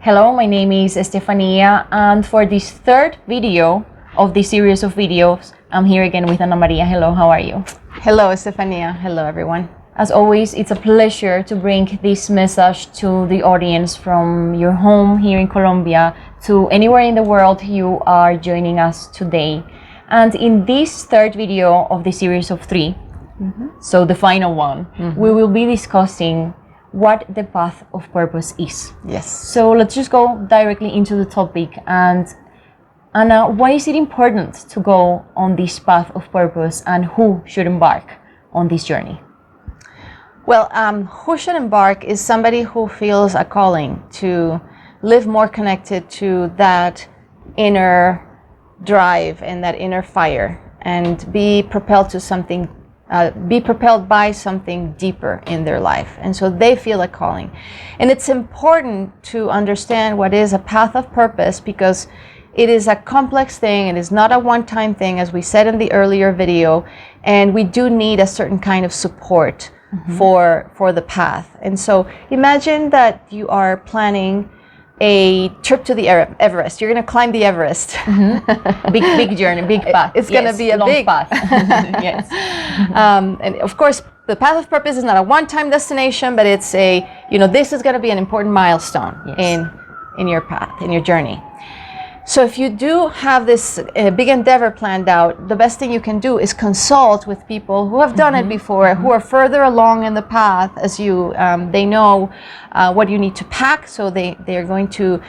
Hello, my name is Estefania, and for this third video of this series of videos, I'm here again with Ana Maria. Hello, how are you? Hello, Estefania. Hello, everyone. As always, it's a pleasure to bring this message to the audience from your home here in Colombia to anywhere in the world you are joining us today. And in this third video of the series of three, so the final one, we will be discussing what the path of purpose is. Yes. So let's just go directly into the topic. And Anna, why is it important to go on this path of purpose, and who should embark on this journey? Well, who should embark is somebody who feels a calling to live more connected to that inner drive and that inner fire, and be propelled to something, be propelled by something deeper in their life. And so they feel a calling. And it's important to understand what is a path of purpose, because it is a complex thing. It is not a one-time thing, as we said in the earlier video, and we do need a certain kind of support for the path. And so imagine that you are planning a trip to the Everest. You're going to climb the Everest. Big journey, big path. It's going to be a long big path. Yes. And of course, the path of purpose is not a one-time destination, but it's a, this is going to be an important milestone in your path, in your journey. So if you do have this big endeavor planned out, the best thing you can do is consult with people who have done it before, who are further along in the path as you. They know what you need to pack, so they are going to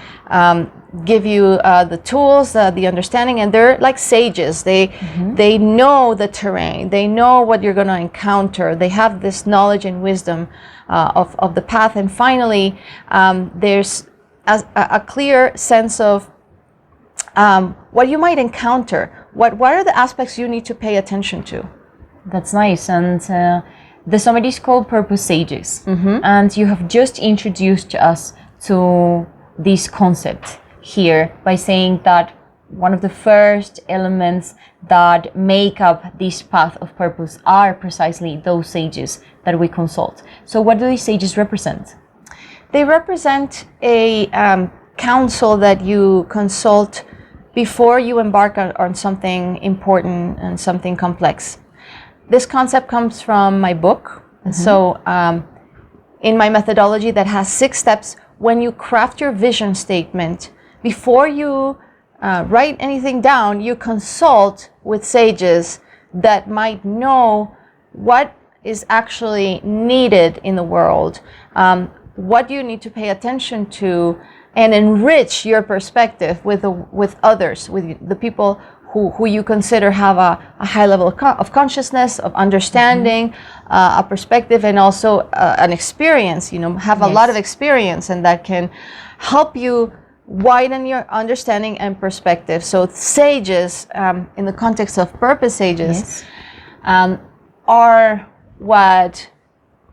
give you the tools, the understanding, and they're like sages. They know the terrain, they know what you're going to encounter. They have this knowledge and wisdom of the path. And finally, there's a clear sense of what you might encounter. What are the aspects you need to pay attention to? That's nice. And the summit is called Purpose Sages. And you have just introduced us to this concept here by saying that one of the first elements that make up this path of purpose are precisely those sages that we consult. So what do these sages represent? They represent a council that you consult before you embark on something important and something complex. This concept comes from my book. So in my methodology that has 6 steps, when you craft your vision statement, before you write anything down, you consult with sages that might know what is actually needed in the world, what you need to pay attention to, and enrich your perspective with others, with the people who you consider have a high level of consciousness, of understanding, a perspective, and also an experience, have a lot of experience, and that can help you widen your understanding and perspective. So sages, in the context of purpose sages, are what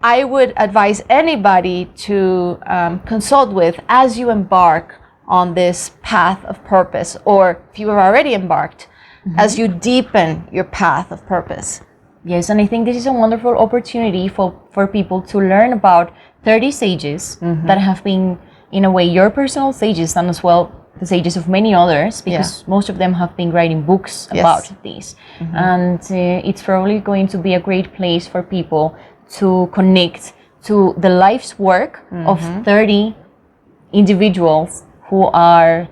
I would advise anybody to consult with as you embark on this path of purpose, or if you have already embarked, as you deepen your path of purpose. Yes, and I think this is a wonderful opportunity for people to learn about 30 sages that have been, in a way, your personal sages, and as well the sages of many others, because most of them have been writing books about this. And it's probably going to be a great place for people to connect to the life's work of 30 individuals who are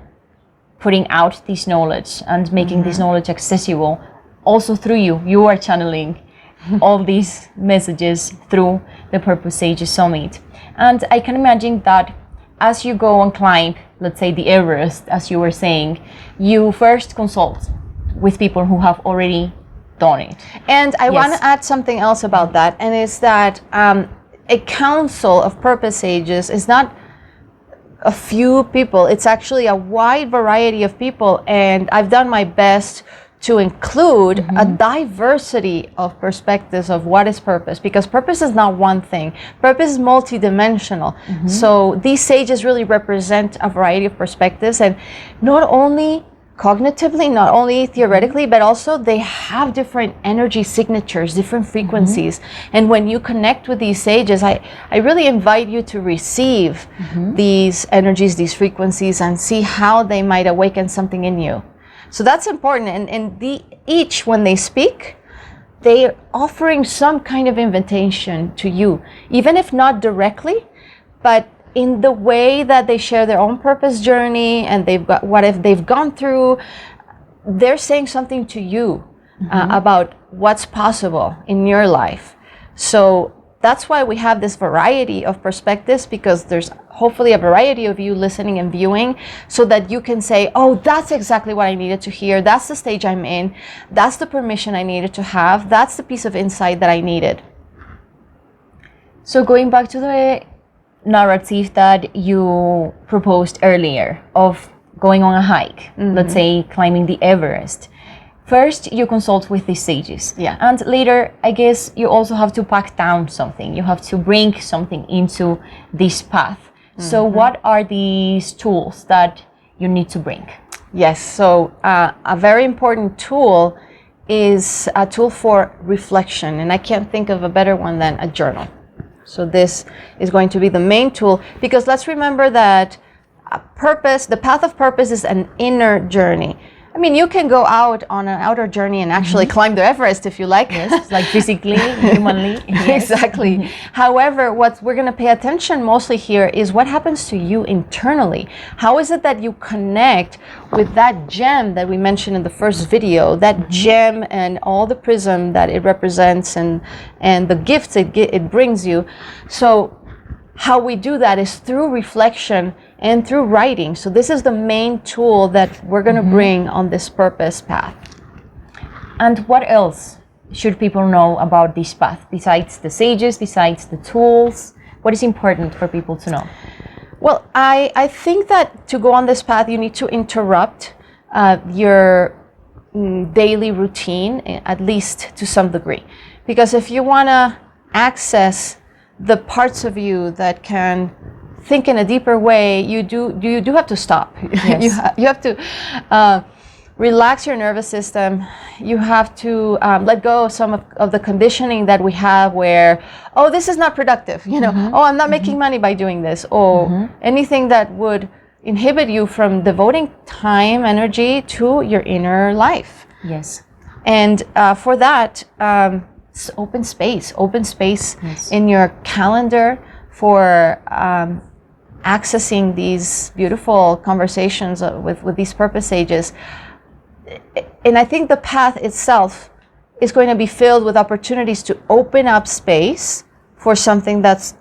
putting out this knowledge and making this knowledge accessible also through you. You are channeling all these messages through the Purpose Sages Summit. And I can imagine that as you go and climb, let's say the Everest, as you were saying, you first consult with people who have already done it. And I want to add something else about that, and it's that a council of purpose sages is not a few people. It's actually a wide variety of people, and I've done my best to include a diversity of perspectives of what is purpose, because purpose is not one thing. Purpose is multidimensional. So these sages really represent a variety of perspectives, and not only cognitively, not only theoretically, but also they have different energy signatures, different frequencies. And when you connect with these sages, I really invite you to receive these energies, these frequencies, and see how they might awaken something in you. So that's important. And each, when they speak, they're offering some kind of invitation to you, even if not directly, but in the way that they share their own purpose journey, and what if they've gone through, they're saying something to you about what's possible in your life. So that's why we have this variety of perspectives, because there's hopefully a variety of you listening and viewing, so that you can say, oh, that's exactly what I needed to hear. That's the stage I'm in. That's the permission I needed to have. That's the piece of insight that I needed. So going back to the narrative that you proposed earlier of going on a hike, let's say climbing the Everest. First, you consult with these sages. Yeah. And later, I guess you also have to pack down something. You have to bring something into this path. So what are these tools that you need to bring? Yes. So a very important tool is a tool for reflection. And I can't think of a better one than a journal. So this is going to be the main tool, because let's remember that the path of purpose is an inner journey. I mean, you can go out on an outer journey and actually climb the Everest if you like. Yes, like physically, humanly. Yes. Exactly. However, what we're going to pay attention mostly here is what happens to you internally. How is it that you connect with that gem that we mentioned in the first video, that gem and all the prism that it represents and the gifts it brings you. So how we do that is through reflection and through writing. So this is the main tool that we're going to bring on this purpose path. And what else should people know about this path, besides the sages, besides the tools? What is important for people to know? Well, I think that to go on this path, you need to interrupt your daily routine, at least to some degree. Because if you want to access the parts of you that can think in a deeper way, you do have to stop. Yes. You have to relax your nervous system. You have to let go of some of the conditioning that we have, where, oh, this is not productive, oh, I'm not making money by doing this, or anything that would inhibit you from devoting time, energy to your inner life. Yes. And for that, open space Yes. in your calendar for accessing these beautiful conversations with these purpose sages. And I think the path itself is going to be filled with opportunities to open up space for something that's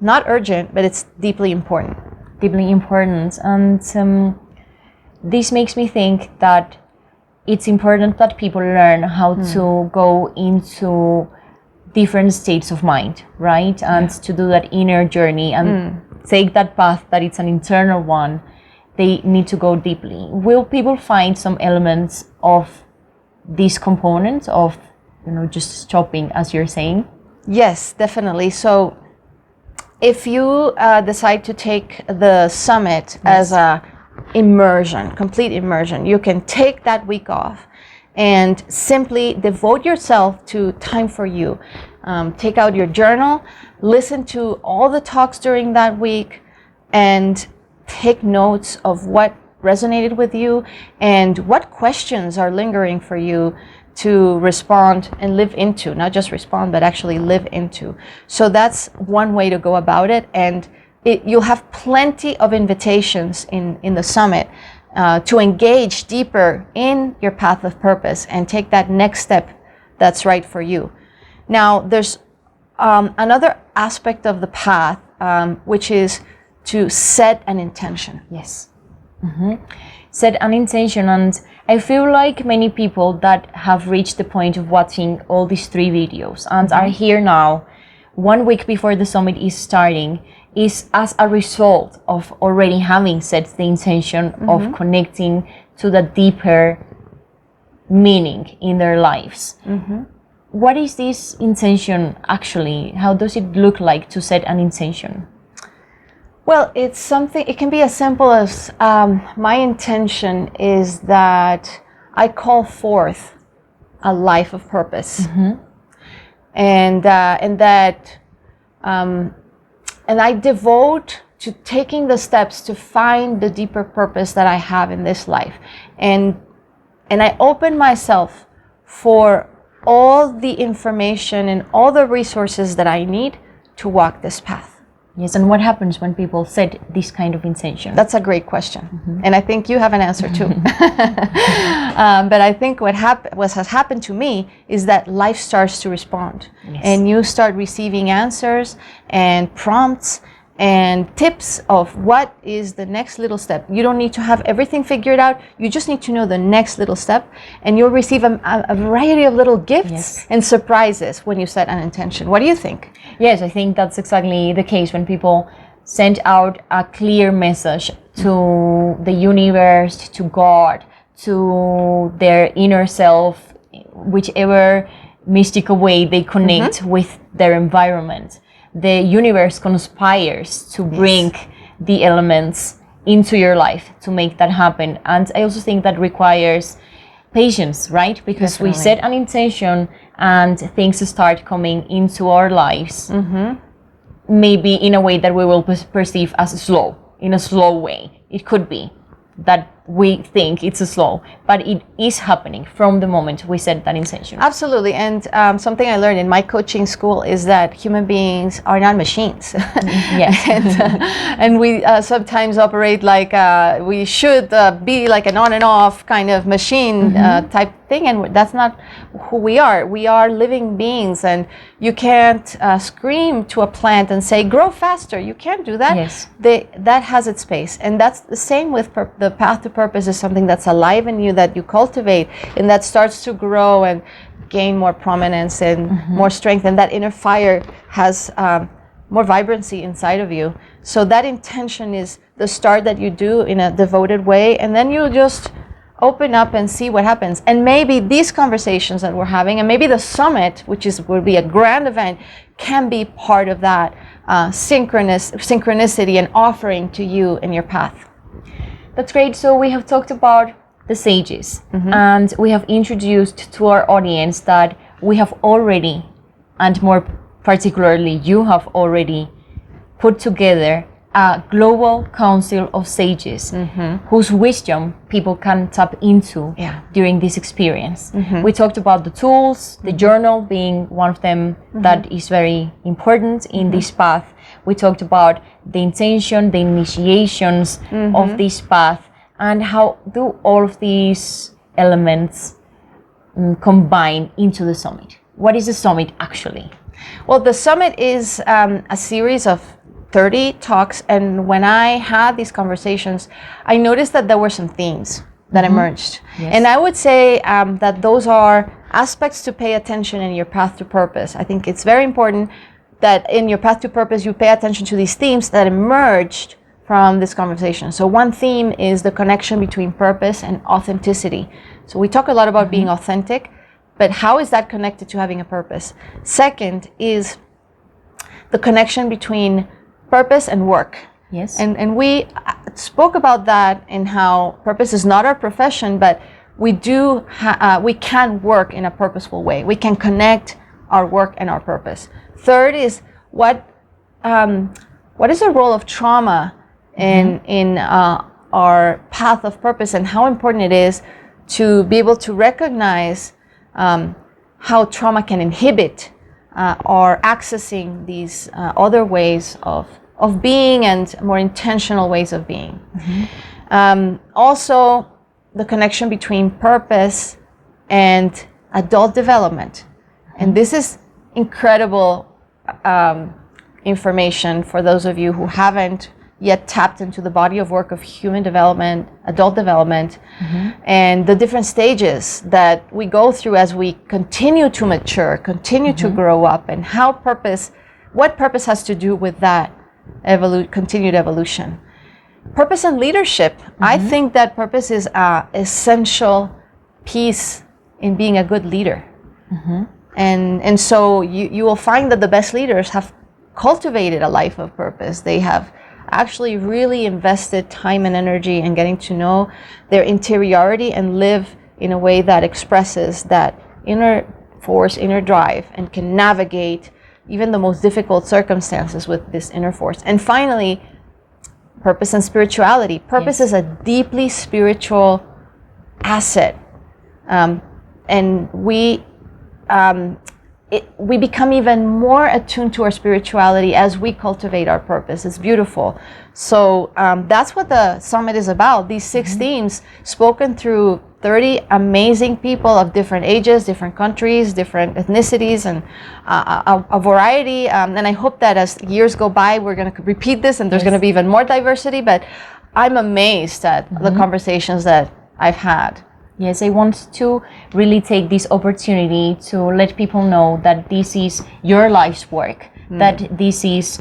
not urgent, but it's deeply important. Deeply important. And this makes me think that it's important that people learn how to go into different states of mind, right? And to do that inner journey and take that path that it's an internal one. They need to go deeply. Will people find some elements of these components of, just stopping, as you're saying? Yes, definitely. So if you decide to take the summit as a complete immersion, you can take that week off and simply devote yourself to time for you. Take out your journal, listen to all the talks during that week, and take notes of what resonated with you and what questions are lingering for you to respond and live into. Not just respond, but actually live into. So that's one way to go about it. And you'll have plenty of invitations in the summit to engage deeper in your path of purpose and take that next step that's right for you. Now, there's another aspect of the path, which is to set an intention. Yes. Set an intention. And I feel like many people that have reached the point of watching all these 3 videos and are here now, 1 week before the summit is starting, is as a result of already having set the intention of connecting to the deeper meaning in their lives. What is this intention actually? How does it look like to set an intention? Well, it's something, it can be as simple as my intention is that I call forth a life of purpose. And that and I devote to taking the steps to find the deeper purpose that I have in this life. And I open myself for all the information and all the resources that I need to walk this path. Yes, and what happens when people set this kind of intention? That's a great question. And I think you have an answer too. But I think what has happened to me is that life starts to respond. Yes. And you start receiving answers and prompts and tips of what is the next little step. You don't need to have everything figured out. You just need to know the next little step, and you'll receive a variety of little gifts Yes. and surprises when you set an intention. What do you think? Yes, I think that's exactly the case when people send out a clear message to the universe, to God, to their inner self, whichever mystical way they connect with their environment. The universe conspires to bring the elements into your life to make that happen. And I also think that requires patience, right? Because Definitely. we set an intention and things start coming into our lives, maybe in a way that we will perceive as slow, in a slow way. It could be that we think it's slow, but it is happening from the moment we set that intention. Absolutely. And something I learned in my coaching school is that human beings are not machines. Yes. And we sometimes operate like we should be like an on and off kind of machine type thing. And that's not who we are. We are living beings, and you can't scream to a plant and say, grow faster. You can't do that. Yes. That has its space. And that's the same with the path to purpose is something that's alive in you, that you cultivate, and that starts to grow and gain more prominence and more strength, and that inner fire has more vibrancy inside of you. So that intention is the start that you do in a devoted way, and then you just open up and see what happens. And maybe these conversations that we're having, and maybe the summit, which will be a grand event, can be part of that synchronicity and offering to you in your path. That's great. So we have talked about the sages, and we have introduced to our audience that we have already, and more particularly you have already, put together a global council of sages whose wisdom people can tap into during this experience. We talked about the tools, the journal being one of them that is very important in this path. We talked about the intention, the initiations of this path, and how do all of these elements combine into the summit. What is the summit actually? Well, the summit is a series of 30 talks, and when I had these conversations, I noticed that there were some themes that emerged. Yes. And I would say that those are aspects to pay attention in your path to purpose. I think it's very important that in your path to purpose, you pay attention to these themes that emerged from this conversation. So one theme is the connection between purpose and authenticity. So we talk a lot about being authentic, but how is that connected to having a purpose? Second is the connection between purpose and work. Yes. And we spoke about that in how purpose is not our profession, but we can work in a purposeful way. We can connect our work and our purpose. Third is what is the role of trauma in our path of purpose, and how important it is to be able to recognize how trauma can inhibit our accessing these other ways of being and more intentional ways of being. Also, the connection between purpose and adult development. And this is incredible information for those of you who haven't yet tapped into the body of work of human development, adult development, and the different stages that we go through as we continue to mature, continue to grow up, and what purpose has to do with that continued evolution. Purpose and leadership. I think that purpose is an essential piece in being a good leader. And so you will find that the best leaders have cultivated a life of purpose. They have actually really invested time and energy in getting to know their interiority and live in a way that expresses that inner force, inner drive, and can navigate even the most difficult circumstances with this inner force. And finally, purpose and spirituality. Purpose is a deeply spiritual asset, and we become even more attuned to our spirituality as we cultivate our purpose. It's beautiful. So that's what the summit is about. These 6 themes spoken through 30 amazing people of different ages, different countries, different ethnicities, and a variety. And I hope that as years go by, we're going to repeat this and there's going to be even more diversity. But I'm amazed at the conversations that I've had. Yes, I want to really take this opportunity to let people know that this is your life's work, that this is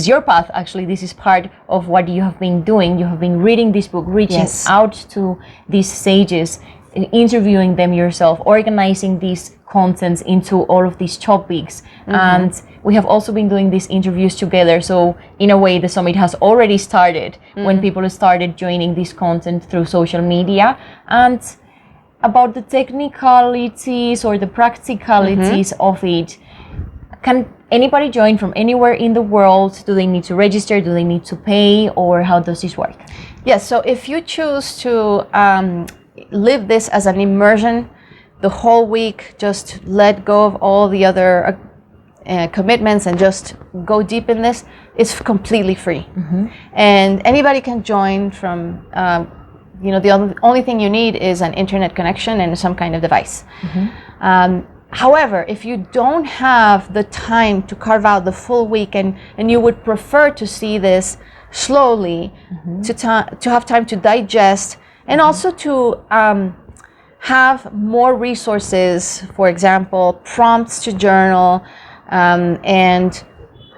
your path. Actually, this is part of what you have been doing. You have been reading this book, reaching out to these sages, interviewing them yourself, organizing these contents into all of these topics. And we have also been doing these interviews together. So in a way, the summit has already started when people started joining this content through social media. And about the technicalities or the practicalities of it, can anybody join from anywhere in the world? Do they need to register? Do they need to pay? Or how does this work? Yes, so if you choose to live this as an immersion the whole week, just let go of all the other commitments and just go deep in this, it's completely free. And anybody can join from, the only thing you need is an internet connection and some kind of device. However, if you don't have the time to carve out the full week and you would prefer to see this slowly, to have time to digest, and also to have more resources, for example, prompts to journal, and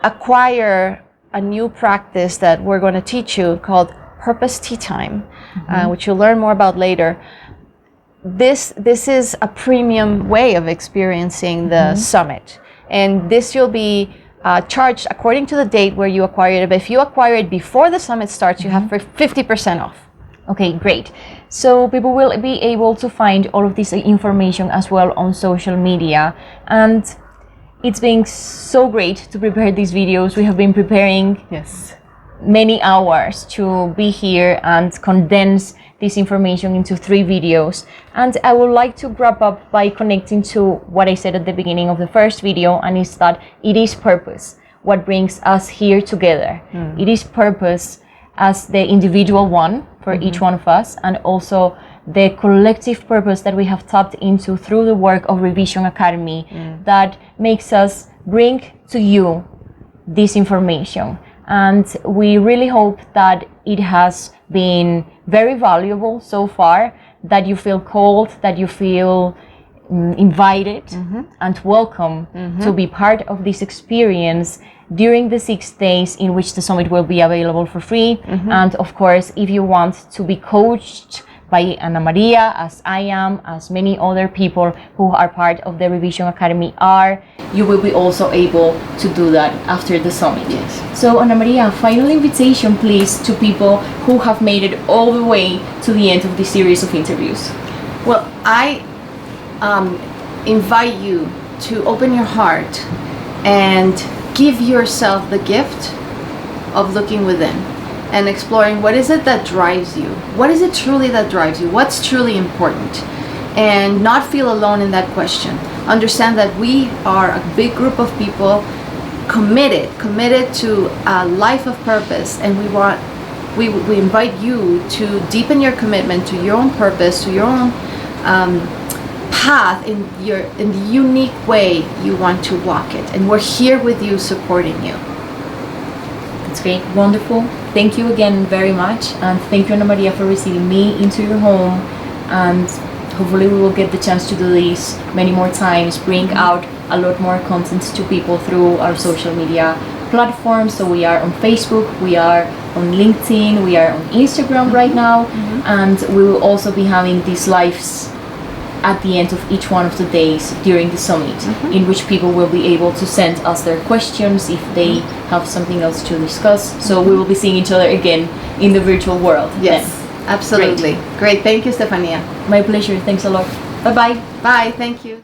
acquire a new practice that we're going to teach you called Purpose Tea Time, which you'll learn more about later. This is a premium way of experiencing the summit, and this you'll be charged according to the date where you acquired it. But if you acquire it before the summit starts, you have 50% off. Okay, great. So people will be able to find all of this information as well on social media. And it's been so great to prepare these videos. We have been preparing many hours to be here and condense this information into 3 videos. And I would like to wrap up by connecting to what I said at the beginning of the first video, and it's that it is purpose what brings us here together. It is purpose as the individual one for each one of us, and also the collective purpose that we have tapped into through the work of Revision Academy that makes us bring to you this information. And we really hope that it has been very valuable so far, that you feel called, that you feel invited and welcome to be part of this experience during the 6 days in which the summit will be available for free. And of course, if you want to be coached by Ana Maria, as I am, as many other people who are part of the Revision Academy are, you will be also able to do that after the summit. So Ana Maria, final invitation please to people who have made it all the way to the end of this series of interviews. Well, I invite you to open your heart and give yourself the gift of looking within and exploring what is it that drives you. What is it truly that drives you? What's truly important? And not feel alone in that question. Understand that we are a big group of people committed to a life of purpose, and we invite you to deepen your commitment to your own purpose, to your own path in the unique way you want to walk it. And we're here with you, supporting you. That's great, wonderful. Thank you again very much, and thank you, Ana Maria, for receiving me into your home. And hopefully we will get the chance to do this many more times, bring out a lot more content to people through our social media platforms. So we are on Facebook, we are on LinkedIn, we are on Instagram right now, and we will also be having these lives at the end of each one of the days during the summit, in which people will be able to send us their questions if they have something else to discuss. So we will be seeing each other again in the virtual world. Yes, then. absolutely. Great. Thank you, Estefania. My pleasure. Thanks a lot. Bye-bye. Bye. Thank you.